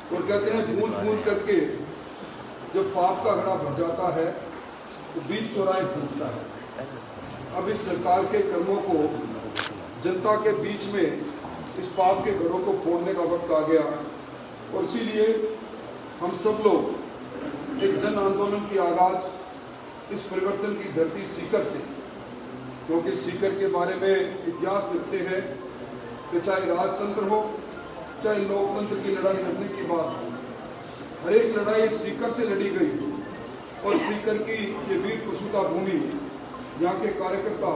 और कहते हैं बूंद बूंद करके जब पाप का घड़ा भर जाता है तो बीच चौराहे फूटता है। अब इस सरकार के कर्मों को जनता के बीच में इस पाप के घड़ों को फोड़ने का वक्त आ गया और इसीलिए हम सब लोग एक जन आंदोलन की आगाज इस परिवर्तन की धरती सीकर से, क्योंकि सीकर के बारे में इतिहास लिखते हैं कि चाहे राजतंत्र हो चाहे लोकतंत्र की लड़ाई लड़ने की बात हो, हर एक लड़ाई सीकर से लड़ी गई और सीकर की ये वीर प्रसूता भूमि, यहाँ के कार्यकर्ता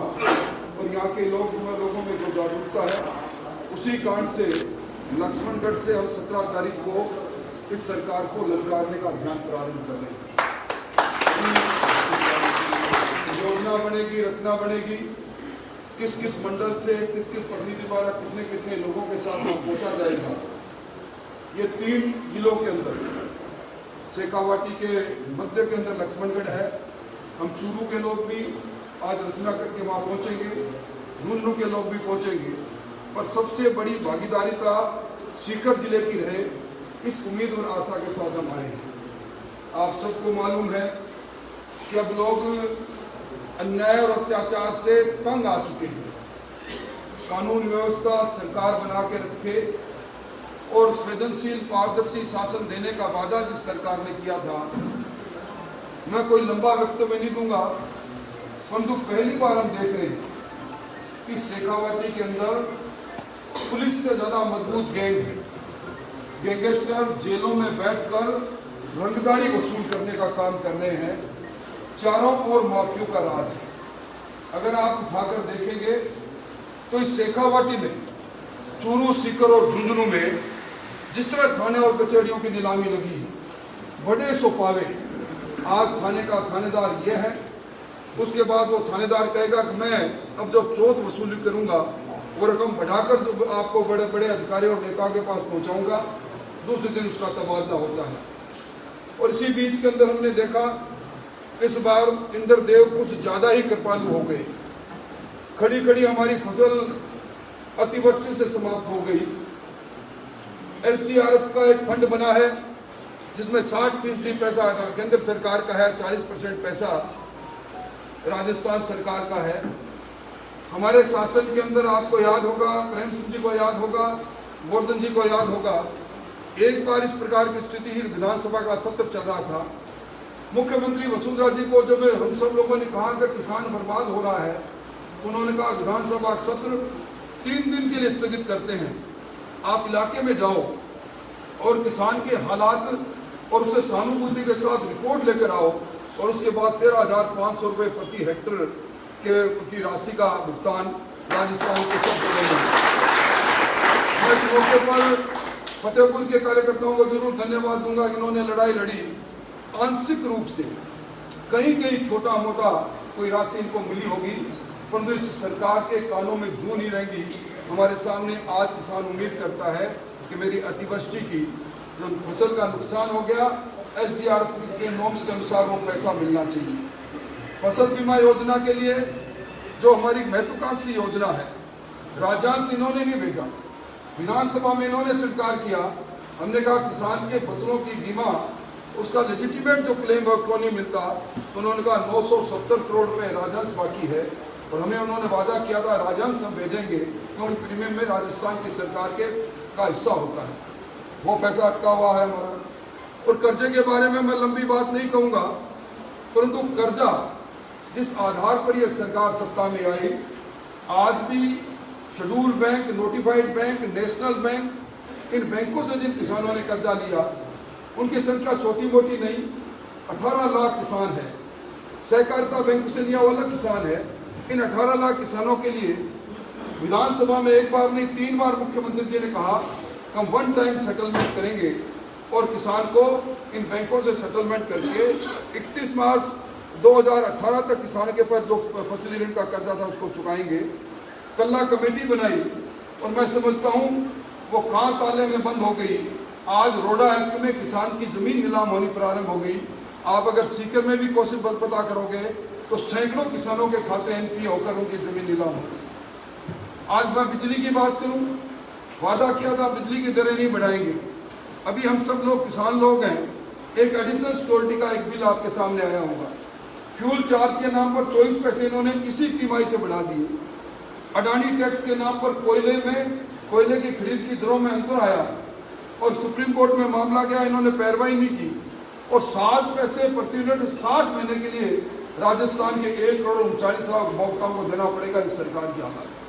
और यहाँ के लोगों में जो जागरूकता है, उसी कांड से लक्ष्मणगढ़ से हम 17 तारीख को इस सरकार को ललकारने का अभियान प्रारंभ कर रहे हैं। योजना बनेगी, रचना बनेगी, किस किस मंडल से किस किस प्रतिनिधि द्वारा कितने कितने लोगों के साथ पहुंचा जाएगा। ये 3 जिलों के अंदर, शेखावाटी के मध्य के अंदर लक्ष्मणगढ़ है, हम चूरू के लोग भी आज रचना करके वहां पहुंचेंगे, झुंझुनू के लोग भी पहुंचेंगे, पर सबसे बड़ी भागीदारिता सीकर जिले की रहे, इस उम्मीद और आशा के साथ हम आए हैं। आप सबको मालूम है कि अब लोग अन्याय और अत्याचार से तंग आ चुके हैं। कानून व्यवस्था सरकार बना के रखे और संवेदनशील पारदर्शी शासन देने का वादा जिस सरकार ने किया था, मैं कोई लंबा वक्तव्य नहीं दूंगा, परंतु पहली बार हम देख रहे हैं कि शेखावाटी के अंदर पुलिस से ज्यादा मजबूत गैंग है। गैंगस्टर जेलों में बैठकर रंगदारी वसूल करने का काम कर रहे हैं। चारों ओर माफियों का राज है। अगर आप उठाकर देखेंगे तो इस शेखावाटी में, चूरू, सीकर और झुंझुनू में जिस तरह थाने और कचहरियों की नीलामी लगी है, बड़े सोपावे, आज थाने का थानेदार यह है, उसके बाद वो थानेदार कहेगा कि मैं अब जब चौथ वसूली करूंगा वो रकम बढ़ाकर तो आपको बड़े बड़े अधिकारी और नेताओं के पास पहुंचाऊंगा, दूसरे दिन उसका तबादला होता है। और इसी बीच के अंदर हमने देखा इस बार इंद्रदेव कुछ ज्यादा ही कृपालु हो गए। खड़ी खड़ी हमारी फसल अतिवृष्टि से समाप्त हो गई। SDRF का एक फंड बना है जिसमें 60% पैसा केंद्र सरकार का है, 40% पैसा राजस्थान सरकार का है। हमारे शासन के अंदर आपको याद होगा, प्रेम सिंह जी को याद होगा, गोवर्धन जी को याद होगा, एक बार इस प्रकार की स्थिति ही विधानसभा का सत्र चल रहा था। मुख्यमंत्री वसुंधरा जी को जब हम सब लोगों ने कहा कि किसान बर्बाद हो रहा है, उन्होंने कहा विधानसभा सत्र 3 दिन के लिए स्थगित करते हैं, आप इलाके में जाओ और किसान के हालात और उसे सहानुभूति के साथ रिपोर्ट लेकर आओ और उसके बाद 13,500 रुपये प्रति हेक्टर की राशि का भुगतान राजस्थान के सब जिले में। मैं इस मौके पर फतेहपुर के कार्यकर्ताओं को जरूर धन्यवाद दूंगा, इन्होंने लड़ाई लड़ी। आंशिक रूप से कहीं कहीं छोटा मोटा कोई राशि इनको मिली होगी, परंतु इस सरकार के कानों में जू नहीं रहेंगी। हमारे सामने आज किसान उम्मीद करता है कि मेरी अतिवृष्टि की जो फसल का नुकसान हो गया, SDRF के नॉर्म्स के अनुसार वो पैसा मिलना चाहिए। फसल बीमा योजना के लिए जो हमारी महत्वाकांक्षी योजना है, राजस्व इन्होंने नहीं भेजा, विधानसभा में इन्होंने स्वीकार किया। हमने कहा किसान के फसलों की बीमा उसका लेजिटिमेट जो क्लेम है क्यों नहीं मिलता, तो उन्होंने कहा 970 करोड़ रुपए राजस्व बाकी है और हमें उन्होंने वादा किया था राजस्व हम भेजेंगे क्योंकि प्रीमियम में राजस्थान की सरकार का हिस्सा होता है, वो पैसा अटका हुआ है हमारा। और कर्जे के बारे में मैं लंबी बात नहीं कहूँगा, परंतु कर्जा जिस आधार पर यह सरकार सत्ता में आई, आज भी schedule bank, notified bank, national bank, इन बैंकों से जिन किसानों ने कर्जा लिया उनकी संख्या छोटी मोटी नहीं, 18 लाख किसान है। सहकारिता बैंक से लिया वाला किसान है। इन 18 लाख किसानों के लिए विधानसभा में एक बार नहीं 3 बार मुख्यमंत्री जी ने कहा कि हम 1 टाइम सेटलमेंट करेंगे और किसान को इन बैंकों से सेटलमेंट करके 31 मार्च 2018 तक किसान के पर जो फसली ऋण का कर्जा था उसको चुकाएंगे। कल्ला कमेटी बनाई और मैं समझता हूँ वो कहाँ ताले में बंद हो गई। आज रोडा एक्ट में किसान की जमीन नीलाम होनी प्रारंभ हो गई। आप अगर सीकर में भी कोशिश पता करोगे तो सैकड़ों किसानों के खाते NPA होकर उनकी जमीन नीलाम हो गई। आज मैं बिजली की बात करूं, वादा किया था बिजली की दरें नहीं बढ़ाएंगे, अभी हम सब लोग किसान लोग हैं, एक एडिशनल सिक्योरिटी का एक बिल आपके सामने आया होगा। फ्यूल चार्ज के नाम पर 24 पैसे इन्होंने किसी तिमाही से बढ़ा दिए। अडानी टैक्स के नाम पर कोयले की खरीद की दरों में अंतर आया और सुप्रीम कोर्ट में मामला गया, इन्होंने पैरवाई नहीं की और 7 पैसे प्रति यूनिट 60 महीने के लिए राजस्थान के 1 करोड़ 39 लाख उपभोक्ताओं को देना पड़ेगा इस सरकार की हालत।